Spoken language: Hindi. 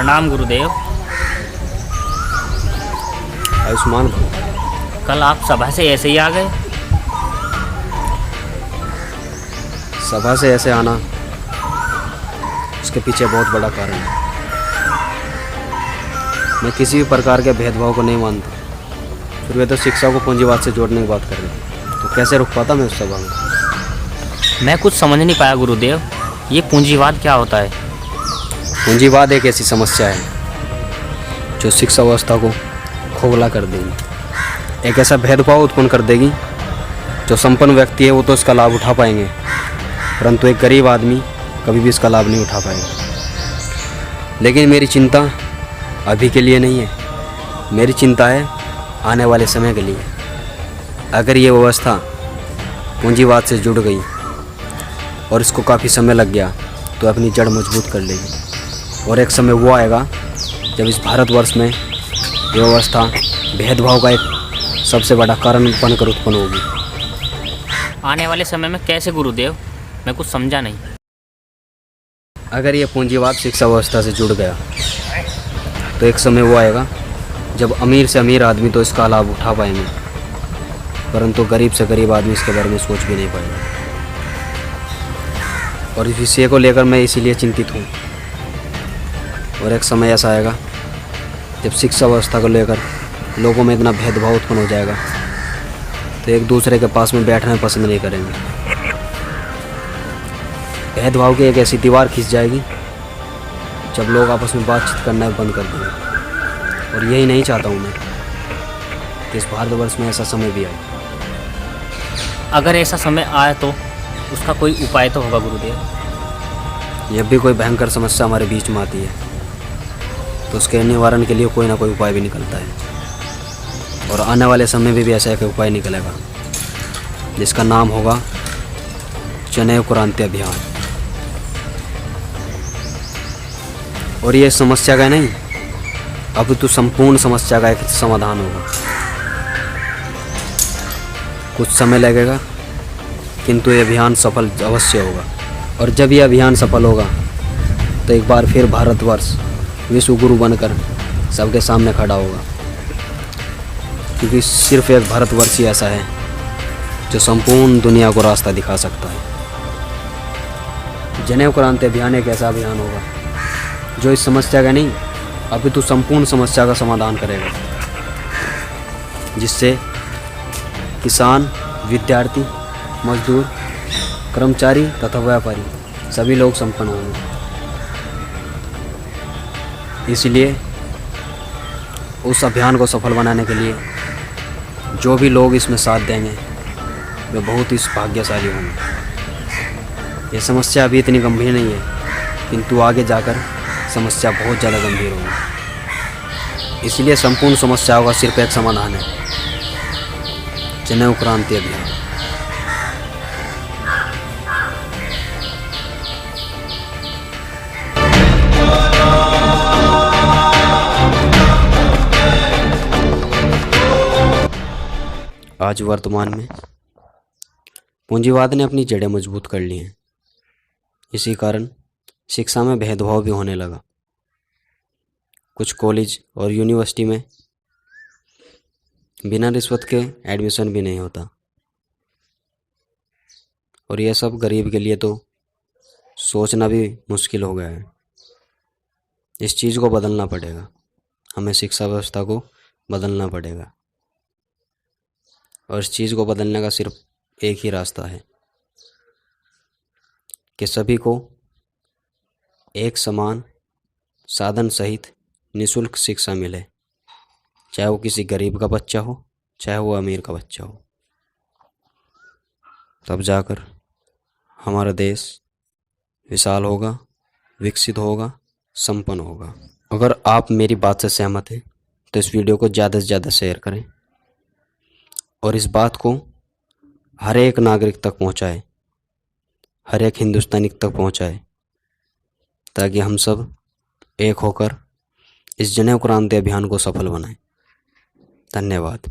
प्रणाम गुरुदेव। आयुष्मान भव। कल आप सभा से ऐसे ही आ गए? सभा से ऐसे आना, उसके पीछे बहुत बड़ा कारण है। मैं किसी भी प्रकार के भेदभाव को नहीं मानता, फिर वे तो शिक्षा को पूंजीवाद से जोड़ने की बात कर रहे हैं, तो कैसे रुक पाता मैं उस सभा में। मैं कुछ समझ नहीं पाया गुरुदेव, ये पूंजीवाद क्या होता है? पूंजीवाद एक ऐसी समस्या है जो शिक्षा व्यवस्था को खोखला कर देगी, एक ऐसा भेदभाव उत्पन्न कर देगी। जो संपन्न व्यक्ति है वो तो इसका लाभ उठा पाएंगे, परंतु एक गरीब आदमी कभी भी इसका लाभ नहीं उठा पाएगा। लेकिन मेरी चिंता अभी के लिए नहीं है, मेरी चिंता है आने वाले समय के लिए। अगर ये व्यवस्था पूंजीवाद से जुड़ गई और इसको काफ़ी समय लग गया तो अपनी जड़ मजबूत कर लेगी, और एक समय वो आएगा जब इस भारतवर्ष में ये व्यवस्था भेदभाव का एक सबसे बड़ा कारण बनकर उत्पन्न होगी। आने वाले समय में कैसे गुरुदेव? मैं कुछ समझा नहीं। अगर ये पूंजीवाद शिक्षा व्यवस्था से जुड़ गया तो एक समय वो आएगा जब अमीर से अमीर आदमी तो इसका लाभ उठा पाएंगे, परंतु गरीब से गरीब आदमी इसके बारे में सोच भी नहीं पाएगा। और इस विषय को लेकर मैं इसीलिए चिंतित हूँ। और एक समय ऐसा आएगा जब शिक्षा व्यवस्था को लेकर लोगों में इतना भेदभाव उत्पन्न हो जाएगा तो एक दूसरे के पास में बैठना पसंद नहीं करेंगे। भेदभाव की एक ऐसी दीवार खिंच जाएगी जब लोग आपस में बातचीत करना बंद कर देंगे। और यही नहीं चाहता हूँ मैं कि इस भारतवर्ष में ऐसा समय भी आए। अगर ऐसा समय आए तो उसका कोई उपाय तो होगा गुरुदेव? जब भी कोई भयंकर समस्या हमारे बीच में आती है तो उसके निवारण के लिए कोई ना कोई उपाय भी निकलता है, और आने वाले समय में भी ऐसा एक उपाय निकलेगा जिसका नाम होगा जनेऊ क्रांति अभियान। और ये समस्या का नहीं, अब तो संपूर्ण समस्या का एक समाधान होगा। कुछ समय लगेगा किंतु ये अभियान सफल अवश्य होगा। और जब ये अभियान सफल होगा तो एक बार फिर भारतवर्ष विश्व गुरु बनकर सबके सामने खड़ा होगा, क्योंकि सिर्फ एक भारतवर्ष ही ऐसा है जो संपूर्ण दुनिया को रास्ता दिखा सकता है। जनेऊ क्रांति अभियान एक ऐसा अभियान होगा जो इस समस्या का नहीं, अभी तो संपूर्ण समस्या का समाधान करेगा, जिससे किसान, विद्यार्थी, मजदूर, कर्मचारी तथा व्यापारी सभी लोग संपन्न होंगे। इसलिए उस अभियान को सफल बनाने के लिए जो भी लोग इसमें साथ देंगे वे बहुत ही भाग्यशाली होंगे। ये समस्या अभी इतनी गंभीर नहीं है, किंतु आगे जाकर समस्या बहुत ज़्यादा गंभीर होगी। इसलिए संपूर्ण समस्याओं का सिर्फ एक समाधान है, जनेऊ क्रांति अभियान। आज वर्तमान में पूंजीवाद ने अपनी जड़ें मजबूत कर ली हैं। इसी कारण शिक्षा में भेदभाव भी होने लगा। कुछ कॉलेज और यूनिवर्सिटी में बिना रिश्वत के एडमिशन भी नहीं होता, और यह सब गरीब के लिए तो सोचना भी मुश्किल हो गया है। इस चीज़ को बदलना पड़ेगा, हमें शिक्षा व्यवस्था को बदलना पड़ेगा, और इस चीज़ को बदलने का सिर्फ एक ही रास्ता है कि सभी को एक समान साधन सहित निःशुल्क शिक्षा मिले, चाहे वो किसी गरीब का बच्चा हो, चाहे वो अमीर का बच्चा हो। तब जाकर हमारा देश विशाल होगा, विकसित होगा, संपन्न होगा। अगर आप मेरी बात से सहमत हैं तो इस वीडियो को ज़्यादा से ज़्यादा शेयर करें और इस बात को हर एक नागरिक तक पहुंचाए, हर एक हिंदुस्तानी तक पहुंचाए, ताकि हम सब एक होकर इस जनेऊ क्रांति अभियान को सफल बनाएं। धन्यवाद।